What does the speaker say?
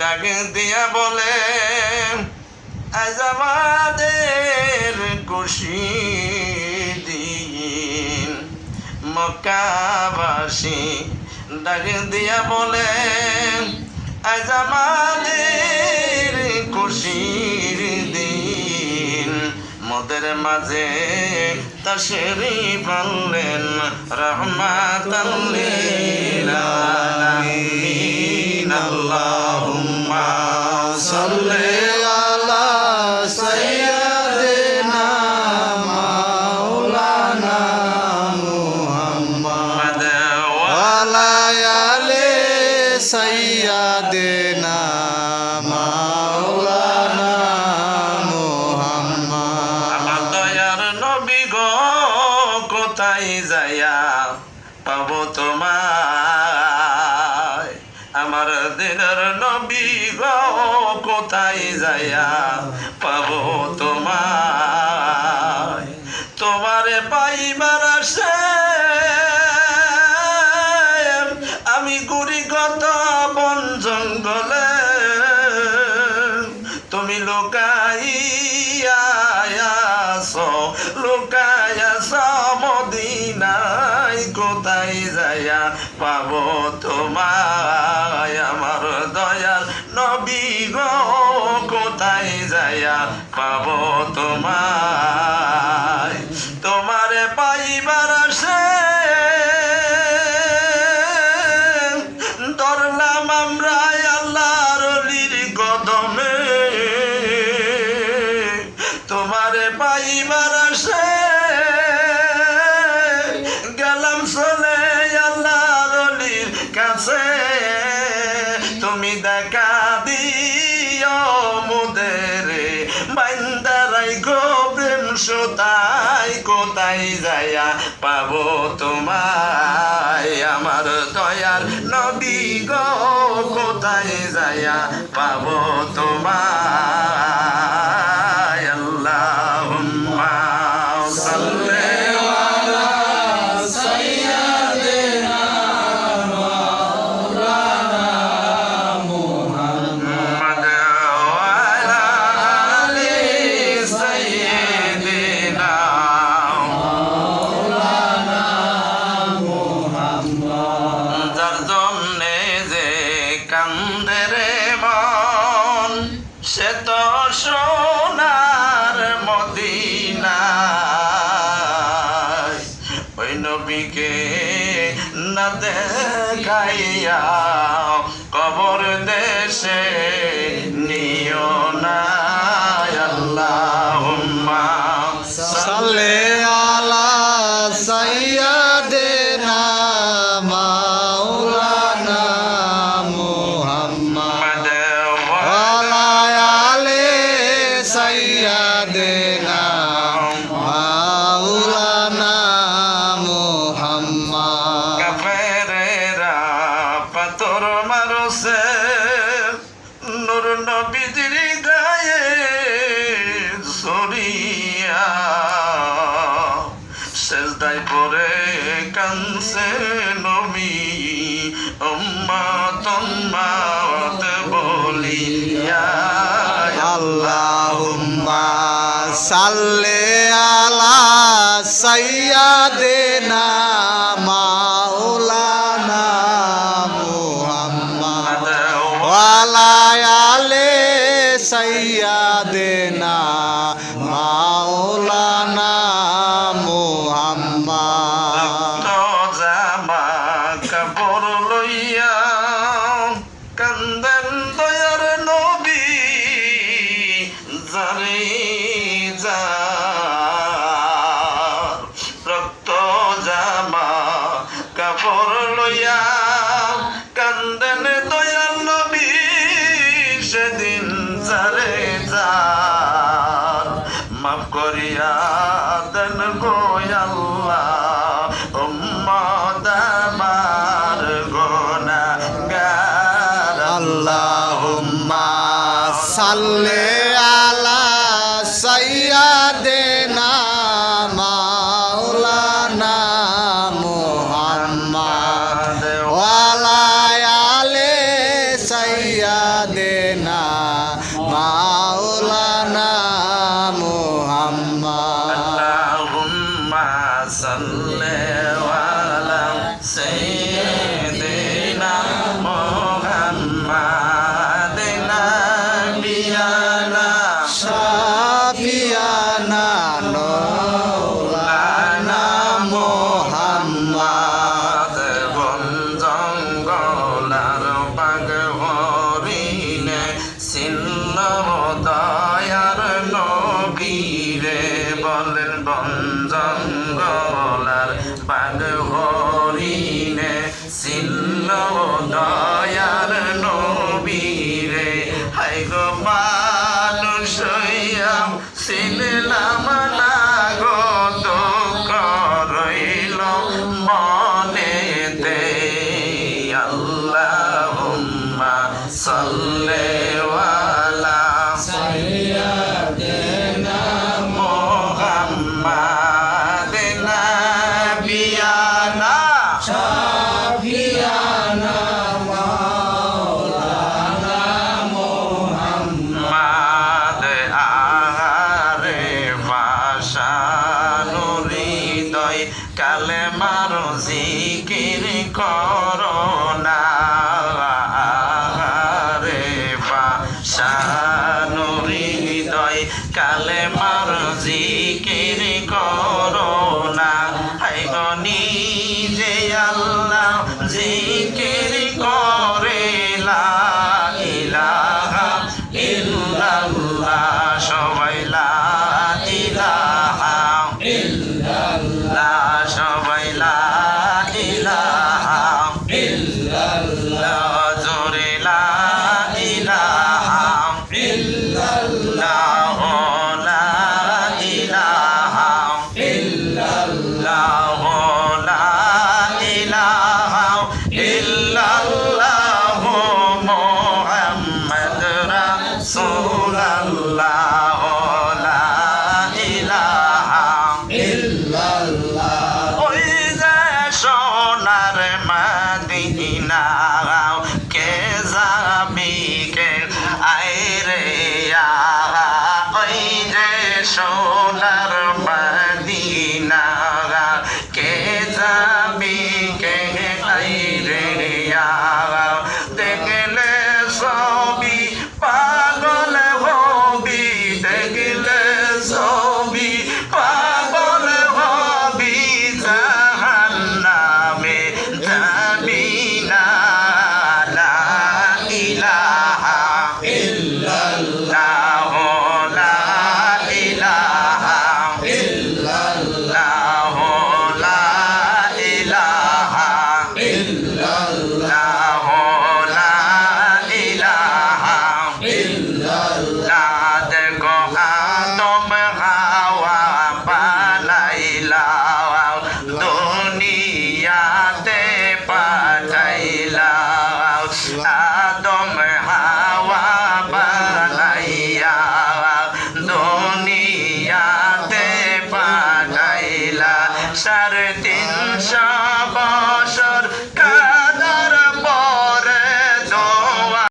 ডাক দিয়া বলে আজ আমাদের খুশি দিন মক্কাবাসী ডাক দিয়া বলে আজ আমাদের খুশির দিন মোদের মাঝে তাশরীফ আনলেন রাহমাতাল লিল আলামিন আল্লাহুম্মা সাল্লি আলা সাইয়্যিদিনা মাওলানা মুহাম্মদ ওয়া আলা আলি সাইয়্যিদিনা মাওলানা মুহাম্মদ। আমার দয়ার নবী গো কোথায় যায়া পাবো তোমায়, আমার দিনের নবী গো কোথায় যায়া পাবো তোমায়, তোমারে পাইবার আসে আমি ঘুরি কত বন জঙ্গলে, তুমি লুকাইয়া আছো মদিনায় কোথায় যায়া পাবো তোমায়, আমার দয়াল নবী গো কোথায় যায়া পাবো তোমায়, তোমারে পাইবার আসে ধরলাম আমরা আল্লাহর অলির কদমে, তোমারে পাইবার আসে গেলাম চলে আল্লাহর অলির কাছে, তুমি দেখা দিও মুদেরে বাইন্দারাই গো প্রেম সুতায় কোথায় যায়া পাবো তোমায়, আমার দয়াল নবী গো কোথায় যায়া পাবো তোমায়, আল্লাহুম্মা সাল্লি আলা সাইয়্যিদিনা মাওলানা মুহাম্মদ ওয়া আলা আলি সাইয়্যিদিনা মাওলানা মুহাম্মদ। যার জন্যে যে কান্দে রে মন সে তো সোনার মদিনায়, ওই নবীকে না দেখাইয়া কবর দেশে নিও না, আল্লাহুম্মা সাল্লি আলা সাইয়্যিদিনা মাওলানা মুহাম্মদ ওয়া আলা আলি সাইয়্যিদিনা মাওলানা মুহাম্মদ। কাফেরেরা পাথর মারছে নূর নবীজির গায়ে ছড়িয়া, সেজদায় পড়ে কানছে নবী উম্মত উম্মত বলিয়া, আল্লাহুম্মা সাল্লি আলা সাইয়্যিদিনা মাওলানা মুহাম্মদ ওয়া আলা আলি সাইয়্যিদিনা মাওলানা মুহাম্মদ। জামা কাপড় লইয়া কান্দেন দয়ার নবী জারে যার, রক্ত জামা কাপড় লইয়া কান্দেন দয়াল নবী সেদিন জারে যার, মাফ করিয়া দেন গো আল্লাহ উম্মত আমার গুনাহগার, আল্লাহুম্মা সাল্লি আলা সাইয়্যিদিনা মাওলানা মুহাম্মদ ওয়া আলা আলি সাইয়্যিদিনা দিয়া দেনা মাওলানা মুহাম্মদ আল্লাহুম্মা সাল্লি আলা সাইয়্যিদিনা মুহাম্মাদিন নাবিয়ানা শাফিয়ানা মাওলানা মুহাম্মদ বন জঙ্গলার বাগ হরিণে ছিল দয়ার নবীরে বলেন বন জঙ্গলার বাগ হরিণে ছিল দয়ার নবীরে হাই গো মানুষ হইয়া ছিলাম না গো দুঃখ রইল মনেতে আল্লাহুম্মা সাল্লি আলা সাইয়্যিদিনা মুহাম্মাদিন নাবিয়ানা শাফিয়ানা মাওলানা মুহাম্মদ আহারে ভাষানুর হৃদয় কালেমার জিকির করোনা আহারে ভাষানুর হৃদয় কালেমার জিকির করোনা হাই গো নিজে আল্লাহ জিকির করে লা ইলাহা ইল্লাল্লাহ সবাই লা ইলাহা ইল্লাল্লাহ সবাই লা ইলাহা ইল্লাল্লাহ জোরে লা ইলাহা ইল্লাল্লাহ লা ইলাহা ইল্লাল্লাহ লা ইলাহা ইল্লাল্লাহ মুহাম্মদ রাসূলুল্লাহ লা ইলাহা ইল্লাল্লাহ ওই যে সোনার মদিনা কে যাবি কে আইরে ওই যে সোনার মদিনা কে যাবি কে আইরে দেখলে ছবি পাগল হবি দেখলে ছবি পাগল হবি জাহান্নামে যাবি না লা ইলাহা ইল্লাল্লাহ লা ইলাহা ইল্লাল্লাহ লা ইলাহা ইল্লাল্লাহ লা ইলাহা ইল্লাল্লাহ দেখো আদম হাওয়া বানাইলা